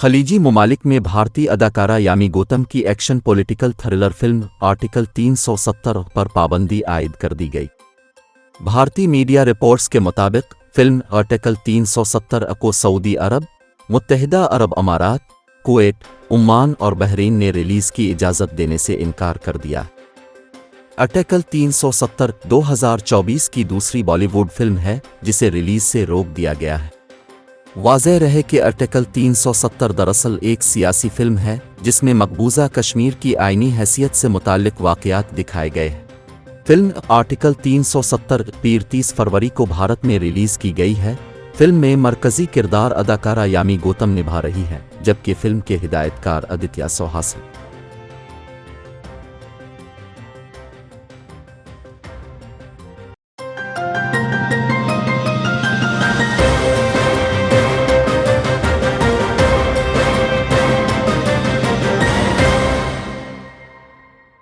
खलीजी ममालिक में भारतीय अदाकारा यामी गौतम की action political thriller film article 370 पर पाबंदी आयद कर दी गई। भारतीय मीडिया रिपोर्ट्स के मुताबिक फिल्म आर्टिकल 370 को सऊदी अरब, मुत्तहिदा अरब अमारात, कुवैत, ओमान और बहरीन ने रिलीज की इजाज़त देने से इनकार कर दिया। आर्टिकल 370 2024 की दूसरी बॉलीवुड फिल्म है जिसे रिलीज से रोक दिया गया है। वाज़ेह रहे कि आर्टिकल 370 दरअसल एक सियासी फिल्म है जिसमें मकबूजा कश्मीर की आईनी हैसियत से मुताल्लिक वाक़यात दिखाए गए हैं। फिल्म आर्टिकल 370 पीर 30 फरवरी को भारत में रिलीज़ की गई है। फिल्म में मरकज़ी किरदार अदाकारा यामी गौतम निभा रही हैं, जबकि फिल्म के हिदायतकार आदित्य सोहास हैं।